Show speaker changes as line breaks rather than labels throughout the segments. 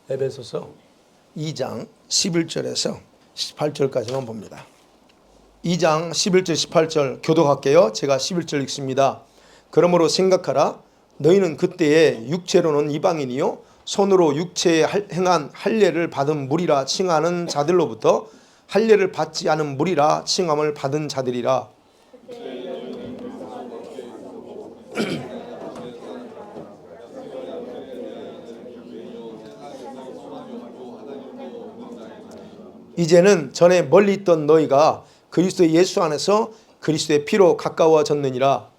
에베소서 2장 11절에서 18절까지만 봅니다. 2장 11절 18절 교독할게요. 제가 11절 읽습니다. 그러므로 생각하라. 너희는 그때에 육체로는 이방인이요 손으로 육체에 행한 할례를 받은 무리라 칭하는 자들로부터 할례를 받지 않은 무리라 칭함을 받은 자들이라. 이제는 전에 멀리 있던 너희가 그리스도 예수 안에서 그리스도의 피로 가까워졌느니라.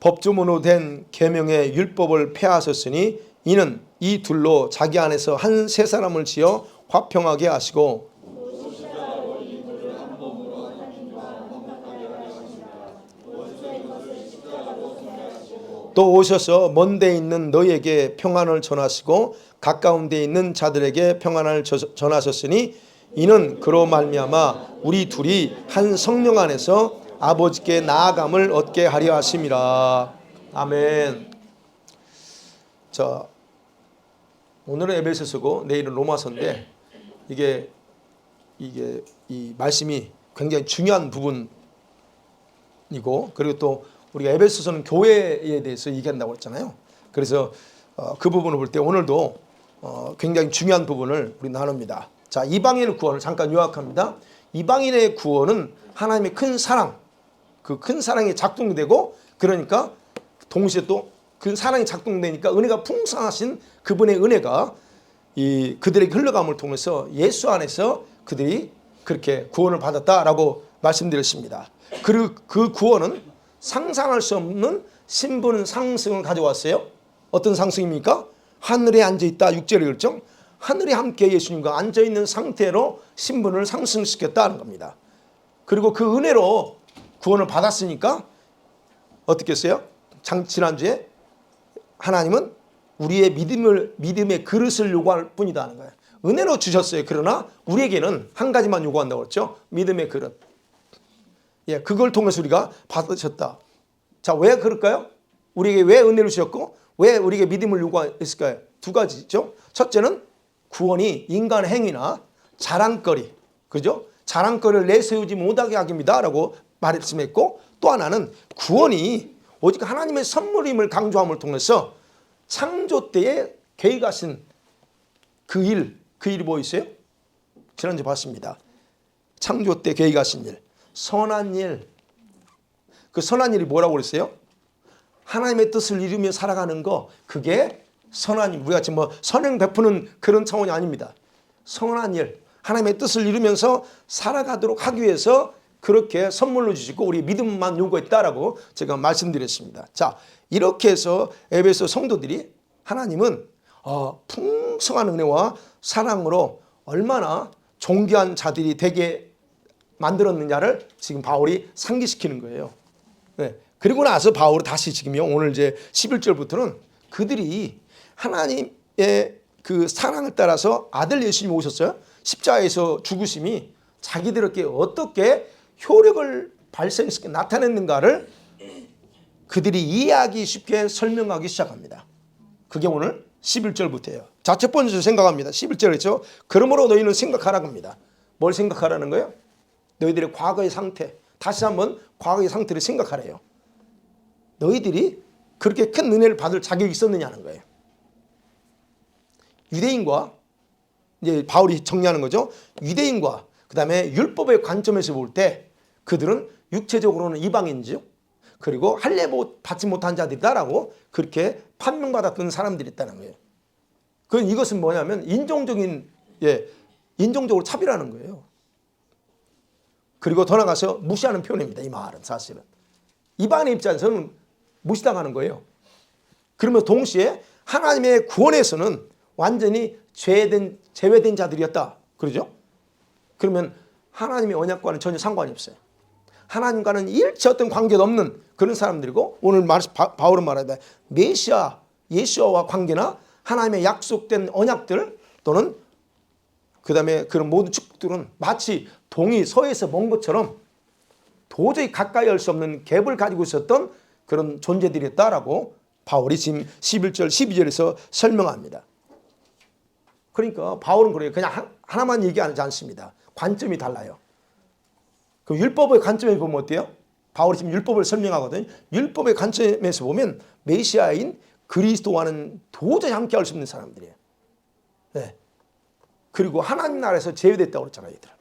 법조문으로 된 계명의 율법을 폐하셨으니 이는 이 둘로 자기 안에서 한 세 사람을 지어 화평하게 하시고 또 오셔서 먼 데 있는 너희에게 평안을 전하시고 가까운 데 있는 자들에게 평안을 전하셨으니 이는 그로 말미암아 우리 둘이 한 성령 안에서 아버지께 나아감을 얻게 하려 하심이라. 아멘. 자, 오늘은 에베소서고 내일은 로마서인데 이게 이 말씀이 굉장히 중요한 부분이고, 그리고 또 우리가 에베소서는 교회에 대해서 얘기한다고 했잖아요. 그래서 그 부분을 볼 때 오늘도 굉장히 중요한 부분을 우리 나눕니다. 자, 이방인의 구원을 잠깐 요약합니다. 이방인의 구원은 하나님의 큰 사랑, 그 큰 사랑이 작동되고, 그러니까 동시에 또 그 사랑이 작동되니까 은혜가 풍성하신 그분의 은혜가 그들에게 흘러감을 통해서 예수 안에서 그들이 그렇게 구원을 받았다라고 말씀드렸습니다. 그리고 그 구원은 상상할 수 없는 신분 상승을 가져왔어요. 어떤 상승입니까? 하늘에 앉아있다. 6절에 그랬죠. 하늘에 함께 예수님과 앉아있는 상태로 신분을 상승시켰다는 겁니다. 그리고 그 은혜로 구원을 받았으니까 어떻게 했어요? 지난주에 하나님은 우리의 믿음의 그릇을 요구할 뿐이다 하는 거예요. 은혜로 주셨어요. 그러나 우리에게는 한 가지만 요구한다고 그랬죠. 믿음의 그릇. 예, 그걸 통해서 우리가 받으셨다. 자, 왜 그럴까요? 우리에게 왜 은혜를 주셨고 왜 우리에게 믿음을 요구했을까요? 두 가지죠. 첫째는 구원이 인간의 행위나 자랑거리, 그죠? 자랑거리를 내세우지 못하게 하기입니다 라고 말씀했고, 또 하나는 구원이 오직 하나님의 선물임을 강조함을 통해서 창조 때에 계획하신 그 일이 뭐 있어요? 지난주에 봤습니다. 창조 때 계획하신 일, 선한 일. 그 선한 일이 뭐라고 그랬어요? 하나님의 뜻을 이루며 살아가는 거, 그게 선한 일. 우리가 지금 뭐 선행 베푸는 그런 차원이 아닙니다. 선한 일, 하나님의 뜻을 이루면서 살아가도록 하기 위해서 그렇게 선물로 주시고 우리 믿음만 요구했다라고 제가 말씀드렸습니다. 자, 이렇게 해서 에베소 성도들이 하나님은 풍성한 은혜와 사랑으로 얼마나 존귀한 자들이 되게 만들었느냐를 지금 바울이 상기시키는 거예요. 네. 그리고 나서 바울은 다시 지금요, 오늘 이제 11절부터는 그들이 하나님의 그 사랑을 따라서 아들 예수님이 오셨어요. 십자가에서 죽으심이 자기들에게 어떻게 효력을 발생시켜 나타냈는가를 그들이 이해하기 쉽게 설명하기 시작합니다. 그게 오늘 11절부터예요. 자, 첫 번째 생각합니다. 11절이죠. 그러므로 너희는 생각하라고 합니다. 뭘 생각하라는 거예요? 너희들의 과거의 상태. 다시 한번 과거의 상태를 생각하래요. 너희들이 그렇게 큰 은혜를 받을 자격이 있었느냐는 거예요. 유대인과, 이제 바울이 정리하는 거죠. 유대인과 그 다음에 율법의 관점에서 볼 때 그들은 육체적으로는 이방인이죠. 그리고 할례 받지 못한 자들이다라고 그렇게 판명받았던 사람들이 있다는 거예요. 이것은 뭐냐면 인종적으로 차별하는 거예요. 그리고 더 나가서 무시하는 표현입니다. 이 말은 사실은 이방인의 입장에서는 무시당하는 거예요. 그러면 동시에 하나님의 구원에서는 완전히 제외된 자들이었다. 그러죠? 그러면 하나님의 언약과는 전혀 상관이 없어요. 하나님과는 일체 어떤 관계도 없는 그런 사람들이고, 오늘 바울은 말하다 메시아 예수와 관계나 하나님의 약속된 언약들 또는 그 다음에 그런 모든 축복들은 마치 동이 서에서 먼 것처럼 도저히 가까이 할 수 없는 갭을 가지고 있었던 그런 존재들이었다라고 바울이 지금 11절 12절에서 설명합니다. 그러니까 바울은 그래요. 그냥 하나만 얘기하지 않습니다. 관점이 달라요. 그 율법의 관점에 보면 어때요? 바울이 지금 율법을 설명하거든요. 율법의 관점에서 보면 메시아인 그리스도와는 도저히 함께할 수 없는 사람들이에요. 네. 그리고 하나님 나라에서 제외됐다고 그랬잖아요. 얘들아.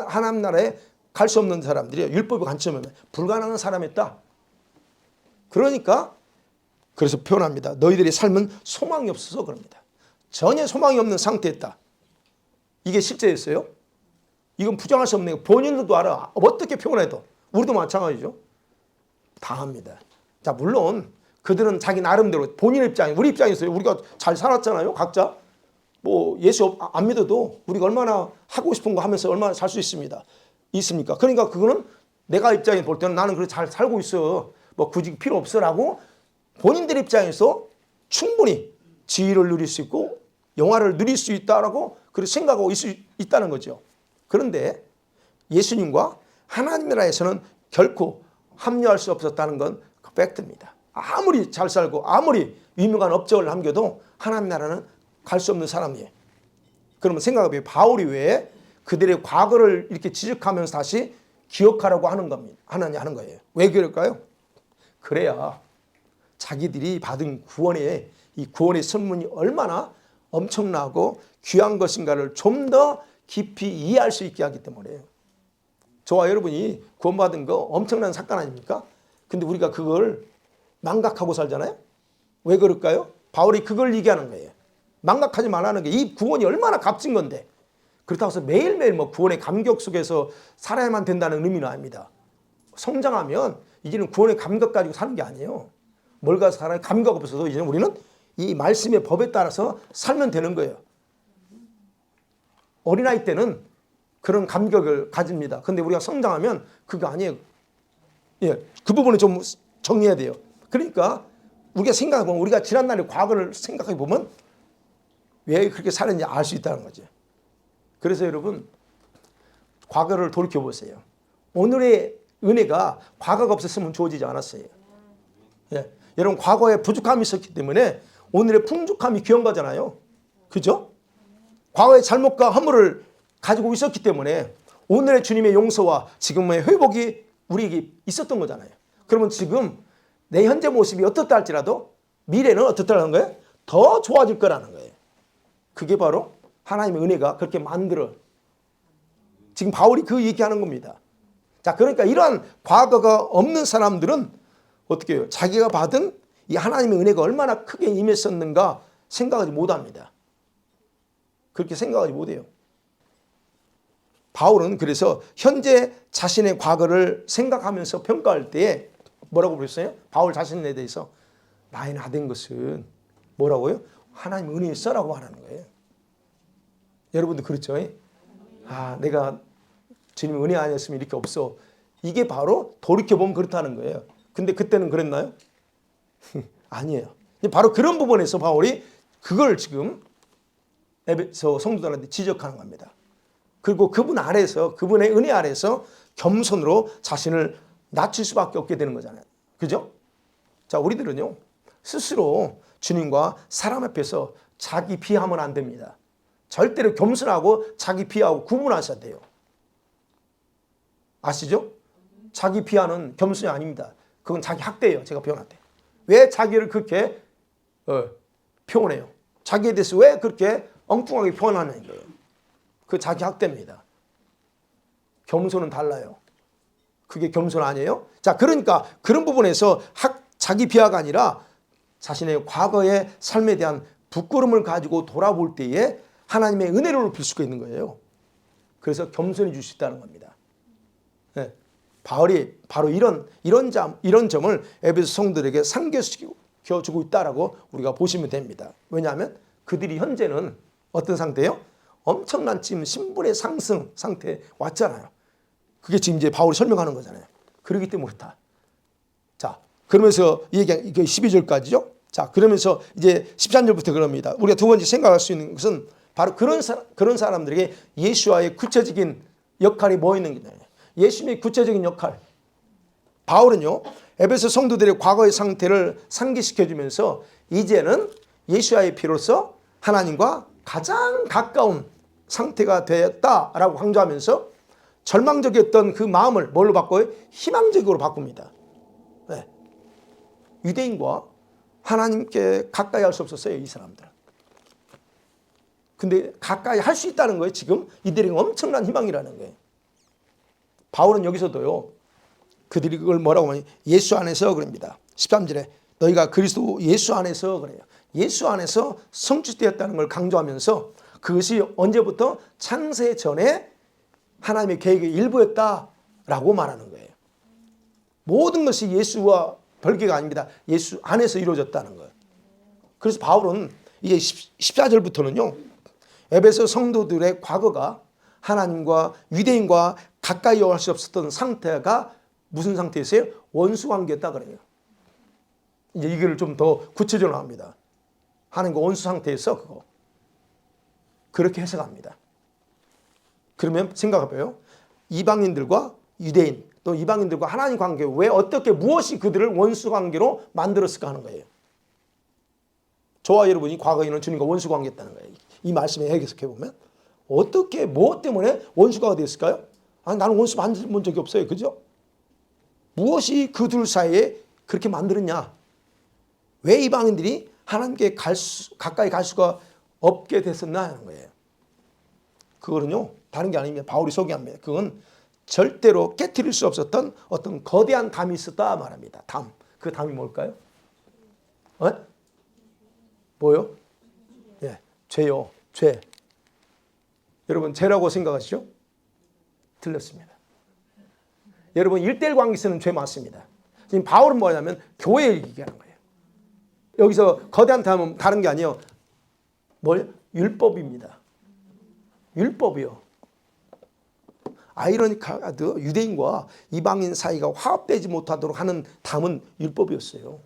하나님 나라에 갈 수 없는 사람들이에요. 율법의 관점에 불가능한 사람이었다. 그러니까 그래서 표현합니다. 너희들의 삶은 소망이 없어서 그럽니다. 전혀 소망이 없는 상태였다. 이게 실제였어요. 이건 부정할 수 없는 거. 본인들도 알아. 어떻게 표현해도. 우리도 마찬가지죠. 다 합니다. 자, 물론 그들은 자기 나름대로 본인 입장에 우리 입장에서 우리가 잘 살았잖아요. 각자. 뭐 예수 안 믿어도 우리가 얼마나 하고 싶은 거 하면서 얼마나 살 수 있습니까? 그러니까 그거는 내가 입장에 볼 때는 나는 그렇게 잘 살고 있어. 뭐 굳이 필요 없어라고 본인들 입장에서 충분히 지위를 누릴 수 있고 영화를 누릴 수 있다라고 그렇게 생각하고 있다는 거죠. 그런데 예수님과 하나님 나라에서는 결코 합류할 수 없었다는 건 팩트입니다. 아무리 잘 살고 아무리 유명한 업적을 남겨도 하나님 나라는 갈 수 없는 사람이에요. 그러면 생각해보면 바울이 왜 그들의 과거를 이렇게 지적하면서 다시 기억하라고 하는 거예요. 왜 그럴까요? 그래야 자기들이 받은 구원의 이 구원의 선문이 얼마나 엄청나고 귀한 것인가를 좀 더 깊이 이해할 수 있게 하기 때문에요. 저와 여러분이 구원받은 거 엄청난 사건 아닙니까? 근데 우리가 그걸 망각하고 살잖아요. 왜 그럴까요? 바울이 그걸 얘기하는 거예요. 망각하지 말라는 게 이 구원이 얼마나 값진 건데 그렇다고 해서 매일매일 뭐 구원의 감격 속에서 살아야만 된다는 의미는 아닙니다. 성장하면 이제는 구원의 감격 가지고 사는 게 아니에요. 뭘 가서 살아요? 감격 없어도 이제는 우리는 이 말씀의 법에 따라서 살면 되는 거예요. 어린아이 때는 그런 감격을 가집니다. 근데 우리가 성장하면 그거 아니에요. 예, 그 부분을 좀 정리해야 돼요. 그러니까 우리가 생각해보면 우리가 지난날의 과거를 생각해보면 왜 그렇게 살았는지 알 수 있다는 거죠. 그래서 여러분 과거를 돌이켜보세요. 오늘의 은혜가 과거가 없었으면 주어지지 않았어요. 예, 여러분 과거에 부족함이 있었기 때문에 오늘의 풍족함이 귀한 거잖아요. 그죠? 과거의 잘못과 허물을 가지고 있었기 때문에 오늘의 주님의 용서와 지금의 회복이 우리에게 있었던 거잖아요. 그러면 지금 내 현재 모습이 어떻다 할지라도 미래는 어떻다는 거예요? 더 좋아질 거라는 거예요. 그게 바로 하나님의 은혜가 그렇게 만들어. 지금 바울이 그 얘기하는 겁니다. 자, 그러니까 이러한 과거가 없는 사람들은 어떻게 해요? 자기가 받은 이 하나님의 은혜가 얼마나 크게 임했었는가 생각하지 못합니다. 그렇게 생각하지 못해요. 바울은 그래서 현재 자신의 과거를 생각하면서 평가할 때에 뭐라고 그랬어요? 바울 자신에 대해서 나의 나된 것은 뭐라고요? 하나님 은혜였어라고 말하는 거예요. 여러분도 그렇죠? 아, 내가 주님 은혜 아니었으면 이렇게 없어. 이게 바로 돌이켜보면 그렇다는 거예요. 근데 그때는 그랬나요? 아니에요. 바로 그런 부분에서 바울이 그걸 지금 에베소 성도들한테 지적하는 겁니다. 그리고 그분 아래에서 그분의 은혜 아래에서 겸손으로 자신을 낮출 수밖에 없게 되는 거잖아요. 그죠? 자, 우리들은요 스스로 주님과 사람 앞에서 자기 비하면 안 됩니다. 절대로 겸손하고 자기 비하고 구분하셔야 돼요. 아시죠? 자기 비하는 겸손이 아닙니다. 그건 자기 학대예요. 제가 표현할 때. 왜 자기를 그렇게 표현해요? 자기에 대해서 왜 그렇게 엉뚱하게 표현하는 거예요? 그 자기 학대입니다. 겸손은 달라요. 그게 겸손 아니에요? 자, 그러니까 그런 부분에서 자기 비하가 아니라 자신의 과거의 삶에 대한 부끄러움을 가지고 돌아볼 때에 하나님의 은혜를 높일 수가 있는 거예요. 그래서 겸손해 줄 수 있다는 겁니다. 네. 바울이 바로 이런 점을 에베소 성도들에게 상기시켜주고 있다라고 우리가 보시면 됩니다. 왜냐하면 그들이 현재는 어떤 상태예요? 엄청난 지금 신분의 상승 상태에 왔잖아요. 그게 지금 이제 바울이 설명하는 거잖아요. 그러기 때문에 그렇다. 자, 그러면서 이게 12절까지죠. 자, 그러면서 이제 13절부터 그럽니다. 우리가 두 번째 생각할 수 있는 것은 바로 그런 사람들에게 예수와의 구체적인 역할이 뭐 있는 거냐. 예수님의 구체적인 역할. 바울은요, 에베소 성도들의 과거의 상태를 상기시켜주면서 이제는 예수와의 피로서 하나님과 가장 가까운 상태가 되었다라고 강조하면서 절망적이었던 그 마음을 뭘로 바꿔요? 희망적으로 바꿉니다. 네. 유대인과 하나님께 가까이 할 수 없었어요, 이 사람들. 근데 가까이 할 수 있다는 거예요. 지금 이들이 엄청난 희망이라는 거예요. 바울은 여기서도요, 그들이 그걸 뭐라고 하냐, 예수 안에서 그럽니다. 13절에 너희가 그리스도 예수 안에서 그래요. 예수 안에서 성취되었다는 걸 강조하면서 그것이 언제부터? 창세 전에 하나님의 계획의 일부였다라고 말하는 거예요. 모든 것이 예수와 별개가 아닙니다. 예수 안에서 이루어졌다는 거예요. 그래서 바울은 이제 14절부터는요, 에베소 성도들의 과거가 하나님과 유대인과 가까이 할 수 없었던 상태가 무슨 상태였어요? 원수 관계였다 그래요. 이제 이걸 좀 더 구체적으로 합니다. 하나님과 원수 상태에서 그거. 그렇게 해석합니다. 그러면 생각해봐요. 이방인들과 유대인, 또 이방인들과 하나님 관계, 왜 어떻게 무엇이 그들을 원수 관계로 만들었을까 하는 거예요. 저와 여러분이 과거에는 주님과 원수 관계였다는 거예요. 이 말씀에 해석해보면 어떻게, 뭐 때문에 원수가 되었을까요? 아니, 나는 원수 만져본 적이 없어요. 그죠? 무엇이 그 둘 사이에 그렇게 만들었냐? 왜 이방인들이 하나님께 가까이 갈 수가 없게 됐었나 하는 거예요. 그거는요, 다른 게 아닙니다. 바울이 소개합니다. 그건 절대로 깨트릴 수 없었던 어떤 거대한 담이 있었다 말합니다. 담. 그 담이 뭘까요? 뭐요? 예, 죄요. 죄. 여러분, 죄라고 생각하시죠? 틀렸습니다. 여러분, 1:1 관계에서는 죄 맞습니다. 지금 바울은 뭐냐면 교회를 얘기하는 거예요. 여기서 거대한 담은 다른 게 아니에요. 뭘? 율법입니다. 율법이요. 아이러니하게도 유대인과 이방인 사이가 화합되지 못하도록 하는 담은 율법이었어요.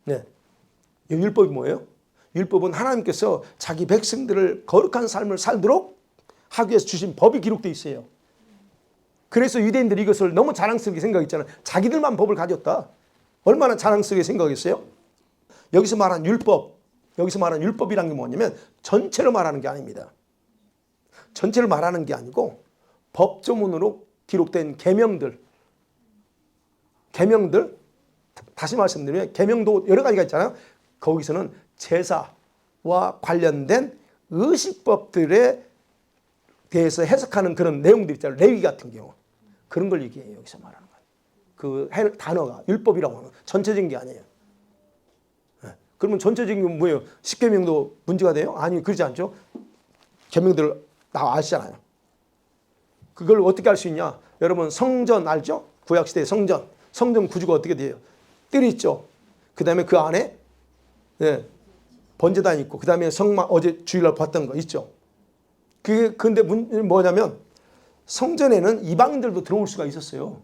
네. 이 율법이 뭐예요? 율법은 하나님께서 자기 백성들을 거룩한 삶을 살도록 하기 위해서 주신 법이 기록되어 있어요. 그래서 유대인들이 이것을 너무 자랑스럽게 생각했잖아요. 자기들만 법을 가졌다. 얼마나 자랑스럽게 생각했어요? 여기서 말하는 율법, 여기서 말하는 율법이란 게 뭐냐면 전체를 말하는 게 아닙니다. 전체를 말하는 게 아니고 법조문으로 기록된 계명들, 다시 말씀드리면 계명도 여러 가지가 있잖아요. 거기서는 제사와 관련된 의식법들에 대해서 해석하는 그런 내용들 있잖아요. 레위 같은 경우. 그런 걸 얘기해요. 여기서 말하는 거예요. 그 단어가 율법이라고 하는 전체적인 게 아니에요. 네. 그러면 전체적인 건 뭐예요? 10계명도 문제가 돼요? 아니, 그렇지 않죠. 계명들을 다 아시잖아요. 그걸 어떻게 알 수 있냐? 여러분, 성전 알죠? 구약시대의 성전 구조가 어떻게 돼요? 뜰이 있죠. 그 다음에 그 안에 번제단이 있고, 그 다음에 성막, 어제 주일날 봤던 거 있죠. 근데 문제는 뭐냐면 성전에는 이방인들도 들어올 수가 있었어요.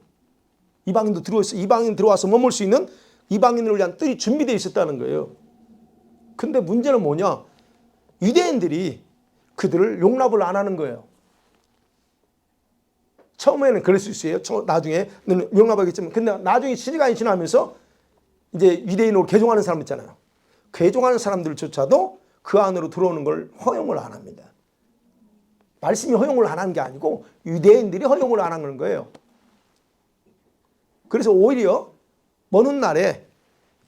이방인 들어와서 머물 수 있는 이방인을 위한 뜰이 준비되어 있었다는 거예요. 근데 문제는 뭐냐? 유대인들이 그들을 용납을 안 하는 거예요. 처음에는 그럴 수 있어요. 나중에는 용납하겠지만, 근데 나중에 시간이 지나면서 이제 유대인으로 개종하는 사람 있잖아요. 개종하는 사람들조차도 그 안으로 들어오는 걸 허용을 안 합니다. 말씀이 허용을 안 한 게 아니고 유대인들이 허용을 안 하는 거예요. 그래서 오히려 먼 훗날에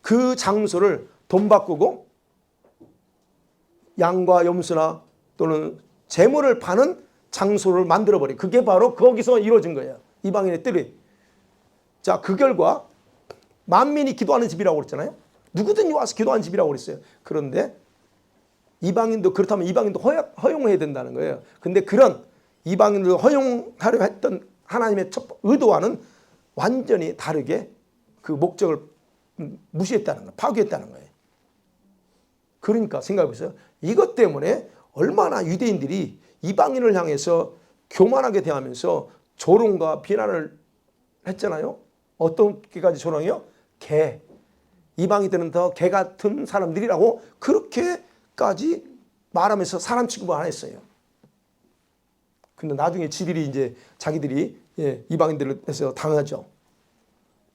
그 장소를 돈 바꾸고 양과 염소나 또는 재물을 파는 장소를 만들어버려요. 그게 바로 거기서 이루어진 거예요. 이방인의 뜰이. 자, 그 결과 만민이 기도하는 집이라고 그랬잖아요. 누구든지 와서 기도하는 집이라고 그랬어요. 그런데 이방인도, 그렇다면 이방인도 허용해야 된다는 거예요. 근데 그런 이방인들 허용하려 했던 하나님의 의도와는 완전히 다르게 그 목적을 무시했다는 거예요. 파괴했다는 거예요. 그러니까 생각해보세요. 이것 때문에 얼마나 유대인들이 이방인을 향해서 교만하게 대하면서 조롱과 비난을 했잖아요. 어떻게까지 조롱해요? 개. 이방인들은 더 개 같은 사람들이라고 그렇게까지 말하면서 사람 취급을 안 했어요. 근데 나중에 지들이 이제 자기들이 이방인들에서 당하죠.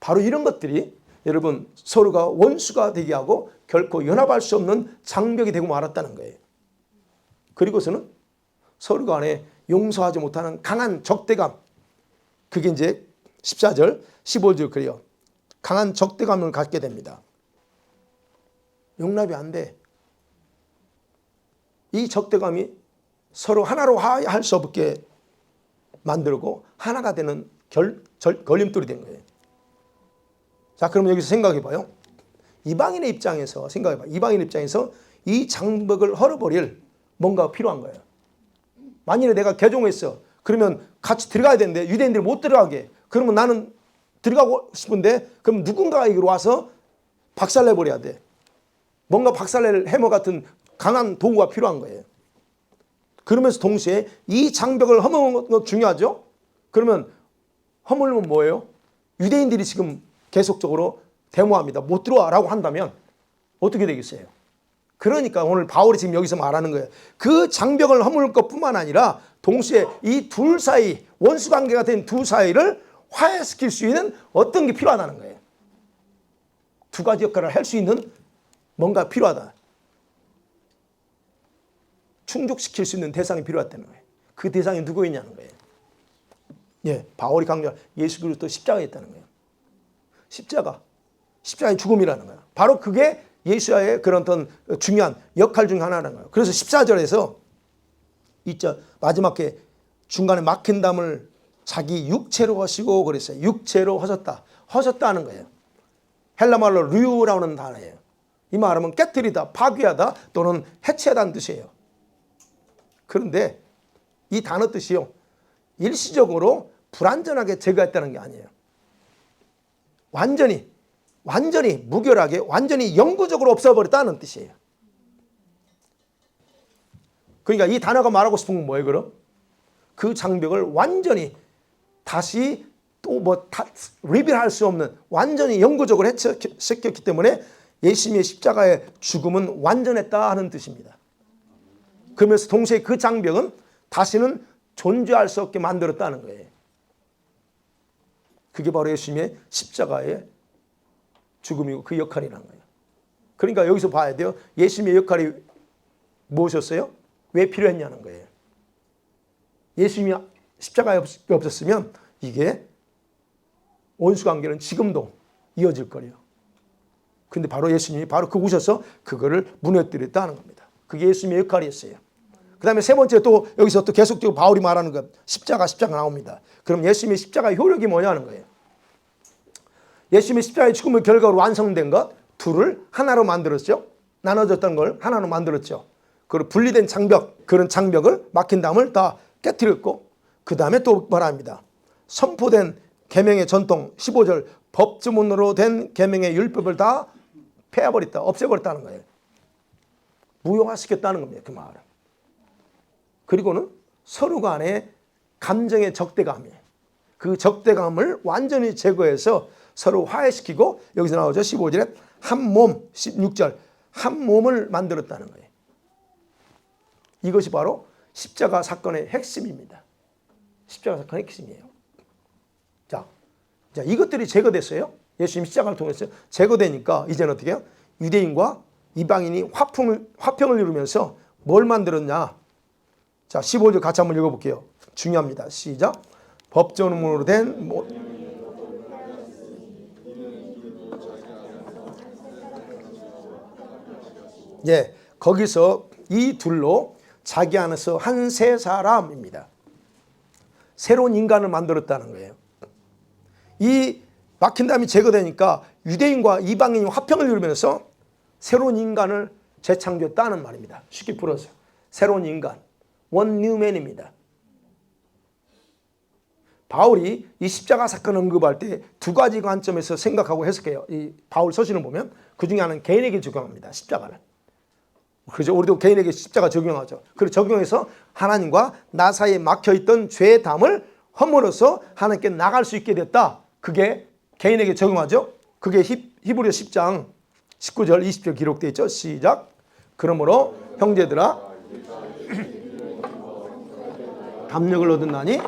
바로 이런 것들이 여러분 서로가 원수가 되게 하고 결코 연합할 수 없는 장벽이 되고 말았다는 거예요. 그리고서는 서로 간에 용서하지 못하는 강한 적대감. 그게 이제 14절, 15절 그래요. 강한 적대감을 갖게 됩니다. 용납이 안 돼. 이 적대감이 서로 하나로 할 수 없게 만들고 하나가 되는 걸림돌이 된 거예요. 자, 그럼 여기서 생각해 봐요. 이방인의 입장에서 생각해 봐요. 이방인의 입장에서 이 장벽을 헐어버릴 뭔가 필요한 거예요. 만일에 내가 개종했어. 그러면 같이 들어가야 되는데 유대인들이 못 들어가게. 그러면 나는 들어가고 싶은데 그럼 누군가가 여기로 와서 박살내버려야 돼. 뭔가 박살낼 해머 같은 강한 도구가 필요한 거예요. 그러면서 동시에 이 장벽을 허무는 거 중요하죠. 그러면 허물면 뭐예요? 유대인들이 지금 계속적으로 데모합니다. 못 들어와라고 한다면 어떻게 되겠어요? 그러니까 오늘 바울이 지금 여기서 말하는 거예요. 그 장벽을 허물 것뿐만 아니라 동시에 이 둘 사이, 원수관계가 된 두 사이를 화해시킬 수 있는 어떤 게 필요하다는 거예요. 두 가지 역할을 할 수 있는 뭔가 필요하다. 충족시킬 수 있는 대상이 필요하다는 거예요. 그 대상이 누구이냐는 거예요. 바울이 강조한 예수 그리스도 십자가에 있다는 거예요. 십자가의 죽음이라는 거예요. 바로 그게 예수의 그런 어떤 중요한 역할 중 하나라는 거예요. 그래서 14절에서 마지막에 중간에 막힌 담을 자기 육체로 하시고 그랬어요. 육체로 하셨다. 하셨다는 거예요. 헬라 말로 류라는 단어예요. 이 말하면 깨뜨리다, 파괴하다 또는 해체하다는 뜻이에요. 그런데 이 단어 뜻이요. 일시적으로 불완전하게 제거했다는 게 아니에요. 완전히 무결하게 완전히 영구적으로 없애버렸다는 뜻이에요. 그러니까 이 단어가 말하고 싶은 건 뭐예요 그럼? 그 장벽을 완전히 다시 또 리빌할 수 없는 완전히 영구적으로 해체시켰기 때문에 예수님의 십자가의 죽음은 완전했다 하는 뜻입니다. 그러면서 동시에 그 장벽은 다시는 존재할 수 없게 만들었다는 거예요. 그게 바로 예수님의 십자가의 죽음이고 그 역할이라는 거예요. 그러니까 여기서 봐야 돼요. 예수님의 역할이 무엇이었어요? 왜 필요했냐는 거예요. 예수님이 십자가에 없었으면 이게 원수관계는 지금도 이어질 거예요. 근데 바로 예수님이 바로 그 오셔서 그거를 무너뜨렸다는 겁니다. 그게 예수님의 역할이었어요. 그 다음에 세 번째 또 여기서 또 계속적으로 바울이 말하는 것 십자가 나옵니다. 그럼 예수님의 십자가의 효력이 뭐냐는 거예요. 예수님의 십자가의 죽음의 결과로 완성된 것 둘을 하나로 만들었죠. 나눠졌던 걸 하나로 만들었죠. 그리고 분리된 장벽, 그런 장벽을 막힌 담을 다 깨뜨렸고 그 다음에 또 말합니다. 선포된 계명의 전통 15절 법주문으로 된 계명의 율법을 다 패버렸다, 없애버렸다는 거예요. 무효화시켰다는 겁니다. 그 말은. 그리고는 서로 간의 감정의 적대감이에요. 그 적대감을 완전히 제거해서 서로 화해시키고 여기서 나오죠. 15절에 한 몸, 16절 한 몸을 만들었다는 거예요. 이것이 바로 십자가 사건의 핵심입니다. 십자가 사건의 핵심이에요. 자, 이것들이 제거됐어요. 예수님 십자가를 통해서 제거되니까 이제는 어떻게 해요? 유대인과 이방인이 화평을 이루면서 뭘 만들었냐? 자, 15절 같이 한번 읽어볼게요. 중요합니다. 시작. 법조문으로 된 거기서 이 둘로 자기 안에서 한 세 사람입니다. 새로운 인간을 만들었다는 거예요. 이 막힌 담이 제거되니까 유대인과 이방인이 화평을 이루면서 새로운 인간을 재창조했다는 말입니다. 쉽게 풀어서 새로운 인간, 원 뉴맨입니다. 바울이 이 십자가 사건 언급할 때 두 가지 관점에서 생각하고 해석해요. 이 바울 서신을 보면 그 중에 하나는 개인에게 적용합니다. 십자가를. 그죠? 우리도 개인에게 십자가 적용하죠. 그리고 적용해서 하나님과 나 사이에 막혀있던 죄의 담을 허물어서 하나님께 나갈 수 있게 됐다. 그게 개인에게 적용하죠. 그게 히브리서 10장 19절 20절 기록되어 있죠. 시작. 그러므로 형제들아 담력을 얻었나니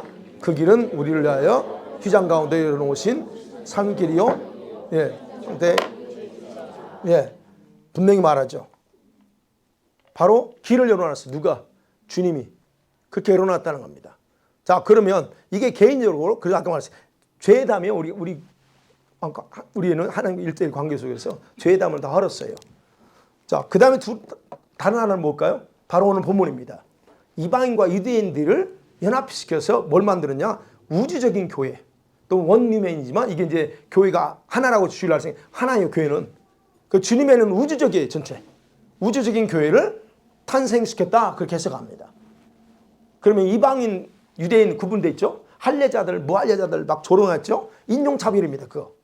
그 길은 우리를 위하여 휘장 가운데 열어놓으신 산길이요. 예, 근데 예, 분명히 말하죠. 바로 길을 열어놨어요. 누가? 주님이 그렇게 열어놨다는 겁니다. 자, 그러면 이게 개인적으로, 그래서 아까 말했어요. 죄담이요. 우리는 하나님 일대일 관계 속에서 죄담을 다 헐었어요. 자, 그 다음에 다른 하나는 뭘까요? 바로 오늘 본문입니다. 이방인과 유대인들을 연합시켜서 뭘 만들었냐? 우주적인 교회. 또 원유맨이지만 이게 이제 교회가 하나라고 주의를 할 수 있는 하나의 교회는 그 주님에는 우주적이에요. 전체. 우주적인 교회를 탄생시켰다. 그렇게 해석합니다. 그러면 이방인, 유대인 구분돼 있죠? 할례자들, 무할례자들 막 조롱했죠? 인종차별입니다. 그거.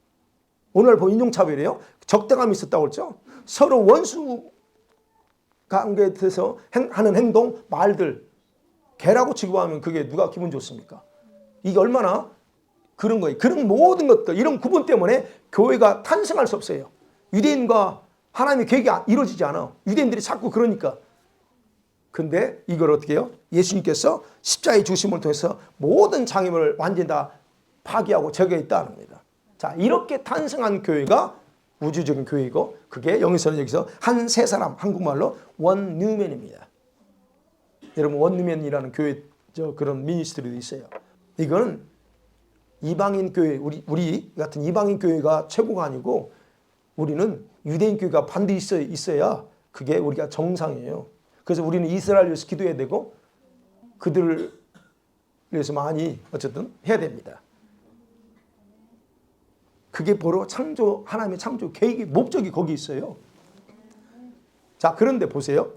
오늘 보면 인종차별이에요. 적대감이 있었다고 그랬죠? 서로 원수 관계에 대해서 하는 행동, 말들, 개라고 취급하면 그게 누가 기분 좋습니까? 이게 얼마나 그런 거예요. 그런 모든 것들, 이런 구분 때문에 교회가 탄생할 수 없어요. 유대인과 하나님의 계획이 이루어지지 않아. 유대인들이 자꾸 그러니까. 근데 이걸 어떻게 해요? 예수님께서 십자가의 주심을 통해서 모든 장애물을 완전히 다 파괴하고 제거했다는 겁니다. 자, 이렇게 탄생한 교회가 우주적인 교회이고, 그게 여기서 한 세 사람, 한국말로 원뉴맨입니다. 여러분, 원뉴맨이라는 교회 그런 미니스트리도 있어요. 이거는 이방인 교회, 우리 같은 이방인 교회가 최고가 아니고, 우리는 유대인 교회가 반드시 있어야 그게 우리가 정상이에요. 그래서 우리는 이스라엘 위해서 기도해야 되고, 그들을 위해서 많이 어쨌든 해야 됩니다. 그게 바로 하나님의 창조 계획의 목적이 거기 있어요. 자, 그런데 보세요.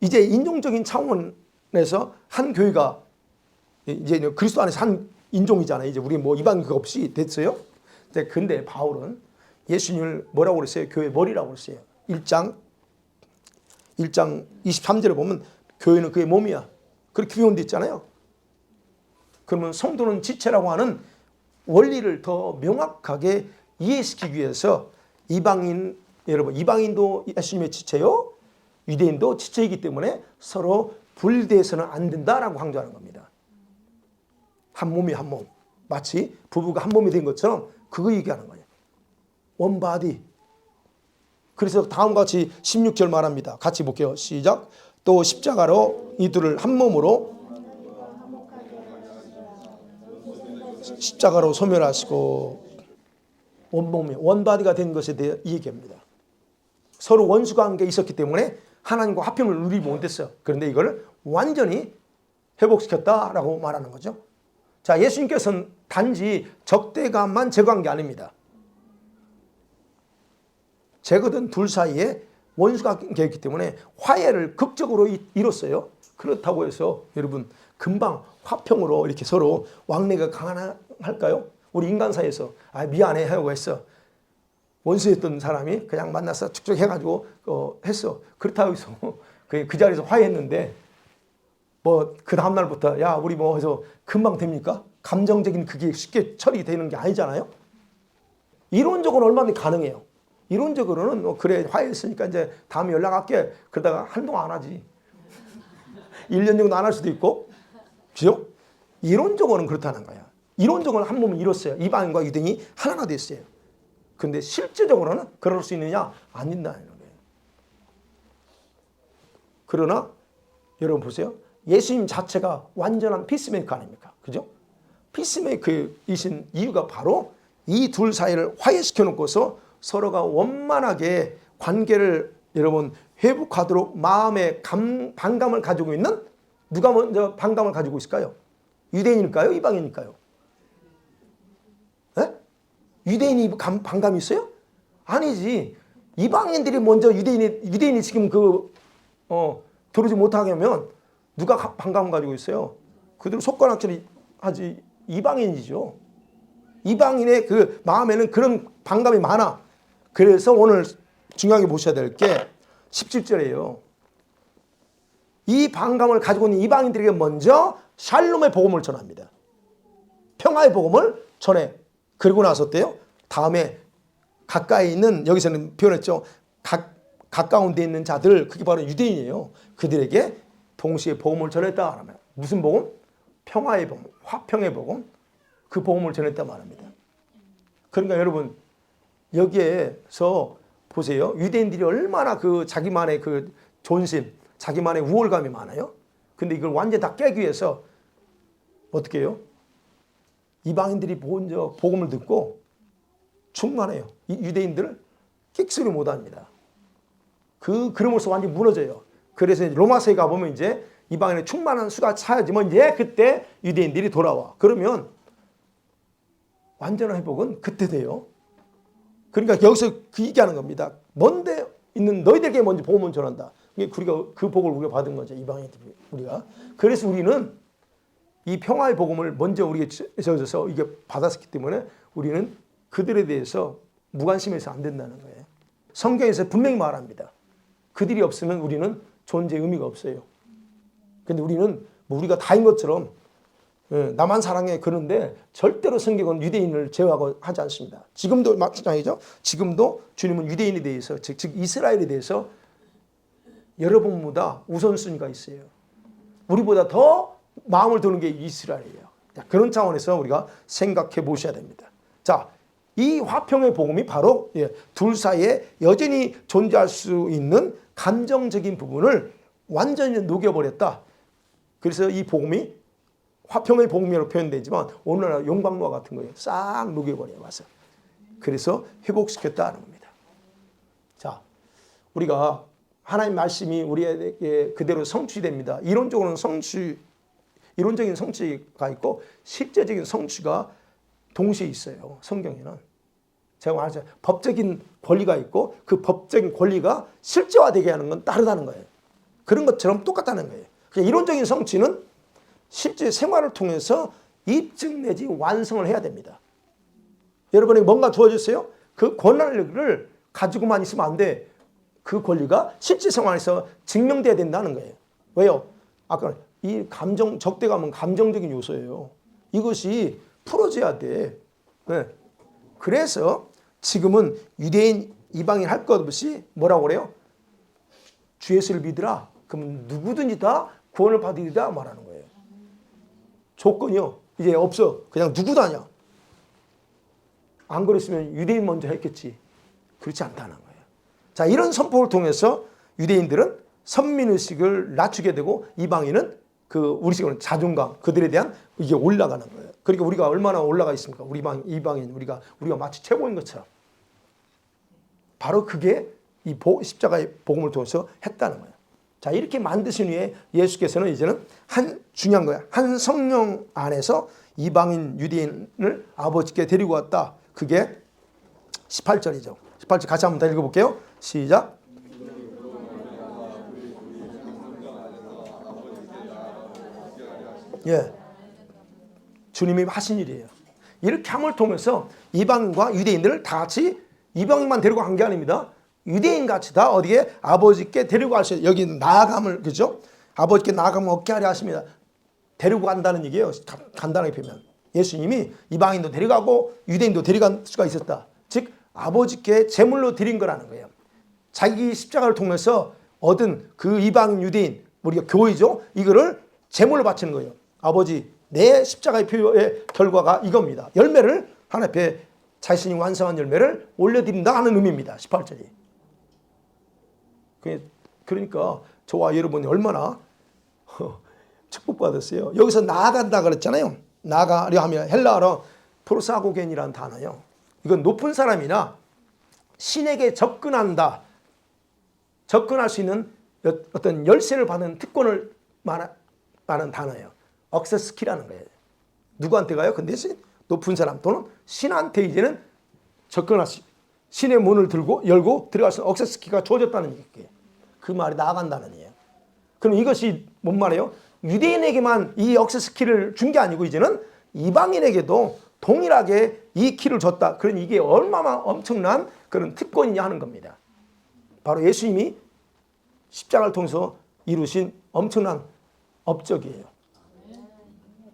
이제 인종적인 차원에서 한 교회가 이제 그리스도 안에서 한 인종이잖아요. 이제 우리 뭐 이방 그 없이 됐어요. 근데 바울은 예수님을 뭐라고 그랬어요? 교회 머리라고 그랬어요. 1장 23절에 보면 교회는 그의 몸이야. 그렇게 표현되어 있잖아요. 그러면 성도는 지체라고 하는 원리를 더 명확하게 이해시키기 위해서 여러분, 이방인도 예수님의 지체요, 유대인도 지체이기 때문에 서로 분리돼서는 안 된다라고 강조하는 겁니다. 한 몸이 한 몸. 마치 부부가 한 몸이 된 것처럼 그거 얘기하는 거예요. 원바디. 그래서 다음과 같이 16절 말합니다. 같이 볼게요. 시작. 또 십자가로 이들을 한 몸으로 십자가로 소멸하시고 원몸이 원바디가 된 것에 대해 이 얘기합니다. 서로 원수 관계에 있었기 때문에 하나님과 화평을 누리지 못했어요. 그런데 이걸 완전히 회복시켰다라고 말하는 거죠. 자, 예수님께서는 단지 적대감만 제거한 게 아닙니다. 제거된 둘 사이에 원수관계가 있기 때문에 화해를 극적으로 이뤘어요. 그렇다고 해서 여러분 금방 화평으로 이렇게 서로 왕래가 가능할까요? 우리 인간 사이에서 미안해 하고 했어. 원수였던 사람이 그냥 만나서 축축 해가지고 했어. 그렇다고 해서 그 자리에서 화해했는데 뭐 그 다음날부터 야 우리 뭐 해서 금방 됩니까? 감정적인 그게 쉽게 처리되는 게 아니잖아요. 이론적으로는 얼마든지 가능해요. 이론적으로는 그래 화해했으니까 이제 다음에 연락할게. 그러다가 한동안 안 하지. 1년 정도 안 할 수도 있고. 그죠? 이론적으로는 그렇다는 거야. 이론적으로는 한 몸을 이뤘어요. 이방인과 유대인이 하나가 됐어요. 근데 실제적으로는 그럴 수 있느냐? 안 된다는 거예요. 그러나 여러분 보세요. 예수님 자체가 완전한 피스메이커 아닙니까? 그죠? 피스메이커이신 이유가 바로 이 둘 사이를 화해시켜 놓고서 서로가 원만하게 관계를 여러분 회복하도록 마음의 반감을 가지고 있는 누가 먼저 반감을 가지고 있을까요? 유대인일까요? 이방인일까요? 네? 유대인이 반감이 있어요? 아니지. 이방인들이 먼저 유대인이 지금 들어오지 못하게 하면 누가 반감을 가지고 있어요? 그대로 속관학질이 하지 이방인이죠. 이방인의 그 마음에는 그런 반감이 많아. 그래서 오늘 중요하게 보셔야 될 게 17절이에요. 이 반감을 가지고 있는 이방인들에게 먼저 샬롬의 복음을 전합니다. 평화의 복음을 전해. 그리고 나서 어때요? 다음에 가까이 있는, 여기서는 표현했죠. 가까운 데 있는 자들, 그게 바로 유대인이에요. 그들에게 동시에 복음을 전했다. 무슨 복음? 평화의 복음, 화평의 복음, 그 복음을 전했단 말입니다. 그러니까 여러분 여기에서 보세요. 유대인들이 얼마나 그 자기만의 그 존심, 자기만의 우월감이 많아요. 근데 이걸 완전 다 깨기 위해서 어떻게 해요? 이방인들이 먼저 복음을 듣고 충만해요. 이 유대인들을 끽소리 못합니다. 그러면서 완전히 무너져요. 그래서 로마서에 가보면 이제 이방인의 충만한 수가 차야지만 이제 그때 유대인들이 돌아와. 그러면 완전한 회복은 그때 돼요. 그러니까 여기서 그 얘기하는 겁니다. 먼데 있는 너희들에게 먼저 복음을 전한다. 우리가 그 복을 우리가 받은 거죠. 이방인들이 우리가. 그래서 우리는 이 평화의 복음을 먼저 우리가 져서 이게 받았기 때문에 우리는 그들에 대해서 무관심해서 안 된다는 거예요. 성경에서 분명히 말합니다. 그들이 없으면 우리는 존재의 의미가 없어요. 근데 우리는 뭐 우리가 다인 것처럼 나만 사랑해 그런데 절대로 성경은 유대인을 제어하고 하지 않습니다. 지금도 마찬가지죠. 지금도 주님은 유대인에 대해서 즉 이스라엘에 대해서 여러분보다 우선순위가 있어요. 우리보다 더 마음을 두는 게 이스라엘이에요. 그런 차원에서 우리가 생각해 보셔야 됩니다. 자, 이 화평의 복음이 바로 둘 사이에 여전히 존재할 수 있는 감정적인 부분을 완전히 녹여버렸다. 그래서 이 복음이 화평의 복음이라고 표현되지만 오늘날 용광로와 같은 거예요. 싹 녹여버려요. 와서. 그래서 회복시켰다는 겁니다. 자, 우리가 하나님 말씀이 우리에게 그대로 성취됩니다. 이론적인 성취가 있고 실제적인 성취가 동시에 있어요. 성경에는. 제가 말하죠. 법적인 권리가 있고 그 법적인 권리가 실제화되게 하는 건 다르다는 거예요. 그런 것처럼 똑같다는 거예요. 이론적인 성취는 실제 생활을 통해서 입증 내지 완성을 해야 됩니다. 여러분에게 뭔가 주어졌어요? 그 권한을 가지고만 있으면 안 돼. 그 권리가 실제 생활에서 증명돼야 된다는 거예요. 왜요? 아까 이 적대감은 감정적인 요소예요. 이것이 풀어져야 돼. 네. 그래서 지금은 유대인, 이방인 할 것 없이 뭐라고 그래요? 주 예수를 믿으라. 그러면 누구든지 다 구원을 받으리라 말하는 거예요. 조건이요. 이제 없어. 그냥 누구도 아니야. 안 그랬으면 유대인 먼저 했겠지. 그렇지 않다는 거예요. 자, 이런 선포를 통해서 유대인들은 선민의식을 낮추게 되고 이방인은 우리식으로는 자존감, 그들에 대한 이게 올라가는 거예요. 그러니까 우리가 얼마나 올라가 있습니까? 우리 이방인, 우리가 마치 최고인 것처럼. 바로 그게 이 십자가의 복음을 통해서 했다는 거예요. 자, 이렇게 만드신 후에 예수께서는 이제는 중요한 거야. 한 성령 안에서 이방인 유대인을 아버지께 데리고 왔다. 그게 18절이죠. 18절 같이 한번 더 읽어볼게요. 시작. 예, 주님이 하신 일이에요. 이렇게 함을 통해서 이방인과 유대인들을 다 같이 이방인만 데리고 간 게 아닙니다. 유대인 같이 다 어디에 아버지께 데리고 가셔요. 여기 나아감을 그죠? 아버지께 나아감을 얻게 하려 하십니다. 데리고 간다는 얘기예요. 간단하게 표면 예수님이 이방인도 데려가고 유대인도 데려갈 수가 있었다. 즉 아버지께 제물로 드린 거라는 거예요. 자기 십자가를 통해서 얻은 그 이방인 유대인 우리가 교회죠. 이거를 제물로 바치는 거예요. 아버지 내 십자가의 표의 결과가 이겁니다. 열매를 하나님 앞에 자신이 완성한 열매를 올려드린다 하는 의미입니다. 18절이. 그러니까 저와 여러분이 얼마나 축복받았어요. 여기서 나아간다 그랬잖아요. 나아가려 하면 헬라어로 프로사고겐이라는 단어예요. 이건 높은 사람이나 신에게 접근한다. 접근할 수 있는 어떤 열쇠를 받는 특권을 말하는 단어예요. 억세스키라는 거예요. 누구한테 가요? 근데 높은 사람 또는 신한테 이제는 접근할 수 신의 문을 열고 들어갈 수 있는 억세스키가 주어졌다는 얘기예요. 그 말이 나아간다는 얘기예요. 그럼 이것이 뭔 말이에요? 유대인에게만 이 억세스키를 준 게 아니고 이제는 이방인에게도 동일하게 이 키를 줬다. 그러니 이게 얼마나 엄청난 그런 특권이냐 하는 겁니다. 바로 예수님이 십자가를 통해서 이루신 엄청난 업적이에요.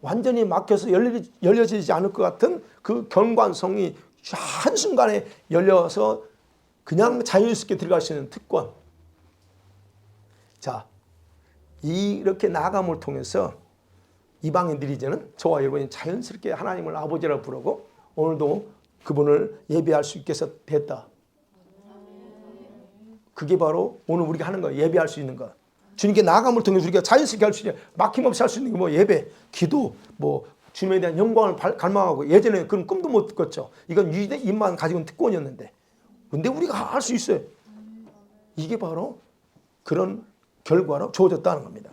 완전히 막혀서 열려지지 않을 것 같은 그 경관성이 한순간에 열려서 그냥 자유스럽게 들어갈 수 있는 특권. 자, 이렇게 나아감을 통해서 이방인들이 이제는 저와 여러분이 자연스럽게 하나님을 아버지라고 부르고 오늘도 그분을 예배할 수 있게 해서 됐다. 그게 바로 오늘 우리가 하는 거예요. 예배할 수 있는 거. 주님께 나아감을 통해서 우리가 자연스럽게 할 수 있는, 막힘없이 할 수 있는 게 뭐 예배, 기도, 뭐 주님에 대한 영광을 갈망하고. 예전에 그런 꿈도 못 꿨죠. 이건 입만 가지고는 특권이었는데. 근데 우리가 할 수 있어요. 이게 바로 그런 결과로 주어졌다는 겁니다.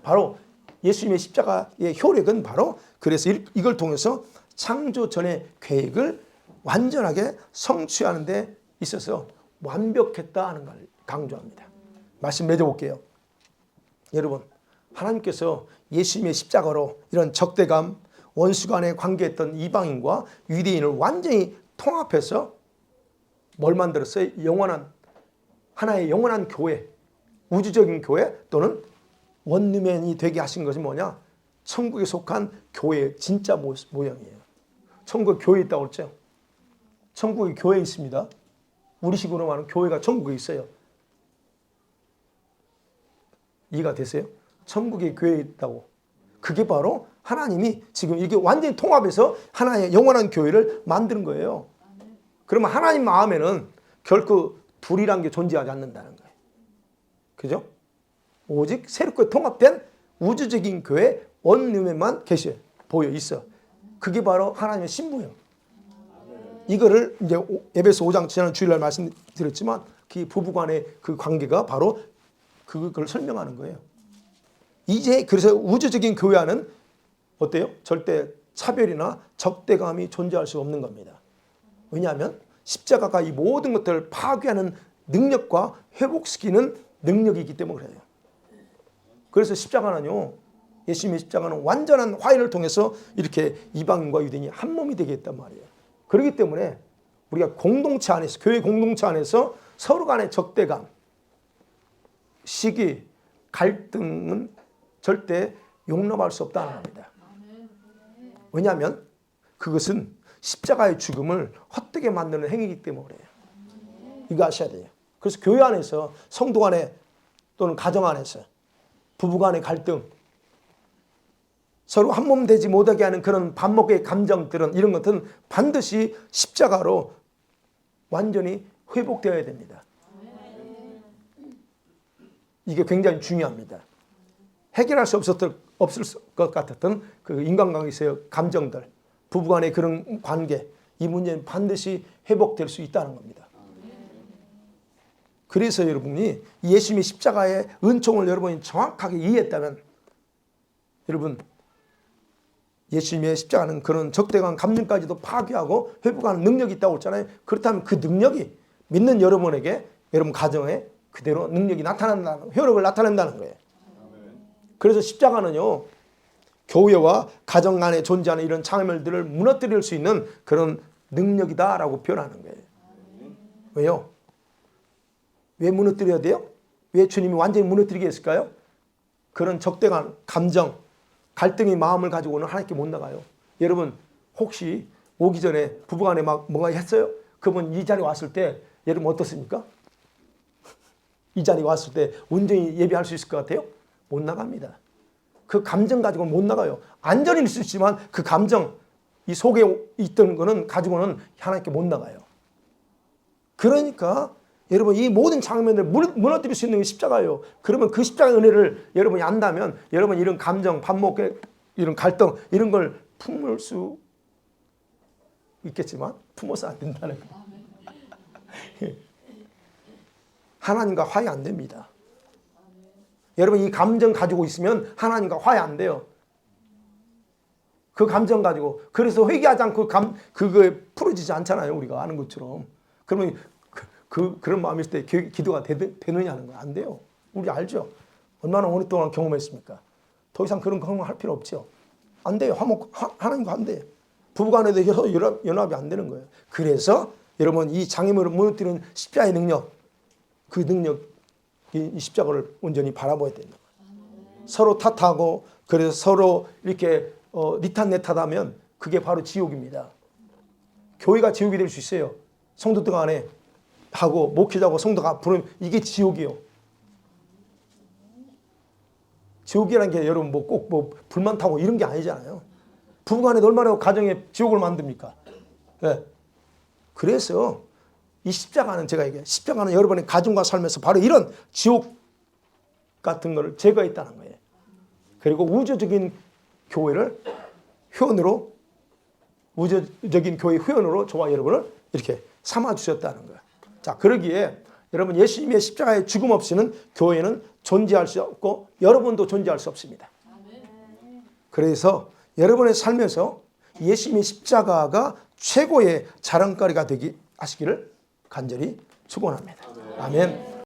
바로 예수님의 십자가의 효력은 바로 그래서 이걸 통해서 창조 전의 계획을 완전하게 성취하는 데 있어서 완벽했다 하는 걸 강조합니다. 말씀 맺어볼게요. 여러분, 하나님께서 예수님의 십자가로 이런 적대감, 원수 간에 관계했던 이방인과 유대인을 완전히 통합해서 뭘 만들었어요? 하나의 영원한 교회, 우주적인 교회 또는 원루맨이 되게 하신 것이 뭐냐? 천국에 속한 교회의 진짜 모양이에요. 천국에 교회 있다고 그랬죠? 천국에 교회 있습니다. 우리식으로 말하면 교회가 천국에 있어요. 이해가 되세요? 천국에 교회에 있다고. 그게 바로 하나님이 지금 이렇게 완전히 통합해서 하나의 영원한 교회를 만드는 거예요. 그러면 하나님 마음에는 결코 둘이란 게 존재하지 않는다는 거예요. 그죠? 오직 새롭게 통합된 우주적인 교회 원룸에만 보여 있어. 그게 바로 하나님의 신부예요. 이거를 이제 에베소 5장 지난 주일날 말씀드렸지만 그 부부간의 그 관계가 바로 그걸 설명하는 거예요. 이제 그래서 우주적인 교회 안은 어때요? 절대 차별이나 적대감이 존재할 수 없는 겁니다. 왜냐하면 십자가가 이 모든 것들을 파괴하는 능력과 회복시키는 능력이기 때문에 그래요. 그래서 십자가는요, 예수님의 십자가는 완전한 화해를 통해서 이렇게 이방인과 유대인이 한 몸이 되게 했단 말이에요. 그렇기 때문에 우리가 공동체 안에서, 교회 공동체 안에서 서로 간의 적대감, 시기, 갈등은 절대 용납할 수 없다는 겁니다. 왜냐하면 그것은 십자가의 죽음을 헛되게 만드는 행위이기 때문에 그래요. 이거 아셔야 돼요. 그래서 교회 안에서, 성도 간에 또는 가정 안에서 부부 간의 갈등, 서로 한 몸 되지 못하게 하는 그런 반목의 감정들은, 이런 것들은 반드시 십자가로 완전히 회복되어야 됩니다. 이게 굉장히 중요합니다. 해결할 수 없을 것 같았던 그 인간관계에서의 감정들, 부부간의 그런 관계, 이 문제는 반드시 회복될 수 있다는 겁니다. 그래서 여러분이 예수님의 십자가의 은총을 여러분이 정확하게 이해했다면, 여러분, 예수님의 십자가는 그런 적대감 감정까지도 파괴하고 회복하는 능력이 있다고 했잖아요. 그렇다면 그 능력이 믿는 여러분에게, 여러분 가정에 그대로 능력이 나타난다는, 효력을 나타낸다는 거예요. 그래서 십자가는요, 교회와 가정 안에 존재하는 이런 장애물들을 무너뜨릴 수 있는 그런 능력이다라고 표현하는 거예요. 왜요? 왜 무너뜨려야 돼요? 왜 주님이 완전히 무너뜨리게 했을까요? 그런 적대감, 감정, 갈등의 마음을 가지고는 하나님께 못 나가요. 여러분, 혹시 오기 전에 부부간에 막 뭔가 했어요? 그분 이 자리에 왔을 때 여러분 어떻습니까? 이 자리에 왔을 때 온전히 예배할 수 있을 것 같아요? 못 나갑니다. 그 감정 가지고는 못 나가요. 안전히 있을 수 있지만 그 감정, 이 속에 있던 거는 가지고는 하나님께 못 나가요. 그러니까 여러분, 이 모든 장면을 무너뜨릴 수 있는 게 십자가예요. 그러면 그 십자가의 은혜를 여러분이 안다면, 여러분 이런 감정, 반목의 이런 갈등, 이런 걸 품을 수 있겠지만 품어서 안 된다는 거예요. 하나님과 화해 안 됩니다. 여러분, 이 감정 가지고 있으면 하나님과 화해 안 돼요. 그 감정 가지고. 그래서 회개하지 않고 그거에 풀어지지 않잖아요. 우리가 아는 것처럼. 그러면 그런 마음이 있을 때 기도가 되느냐는 거 안 돼요. 우리 알죠? 얼마나 오랫동안 경험했습니까? 더 이상 그런 경험할 필요 없죠. 안 돼요. 하나님과 안 돼요. 부부간에도 연합이 안 되는 거예요. 그래서 여러분, 이 장애물을 무너뜨리는 십자가의 능력, 그 능력, 이 십자가를 온전히 바라봐야 된다. 서로 탓하고, 그래서 서로 이렇게 니탓 내탓하면 그게 바로 지옥입니다. 교회가 지옥이 될 수 있어요. 성도들 간에 하고 목회자고 성도가 부르면 이게 지옥이에요. 지옥이라는 게 여러분 뭐 꼭 뭐 불만 타고 이런 게 아니잖아요. 부부간에 얼마나 가정에 지옥을 만듭니까? 예. 그래서 이 십자가는 제가 얘기해요. 십자가는 여러분의 가정과 삶에서 바로 이런 지옥 같은 걸 제거했다는 거예요. 그리고 우주적인 교회를 회원으로, 우주적인 교회 회원으로 저와 여러분을 이렇게 삼아주셨다는 거예요. 자, 그러기에 여러분 예수님의 십자가의 죽음 없이는 교회는 존재할 수 없고 여러분도 존재할 수 없습니다. 그래서 여러분의 삶에서 예수님의 십자가가 최고의 자랑거리가 되기 하시기를 간절히 축원합니다. 아멘.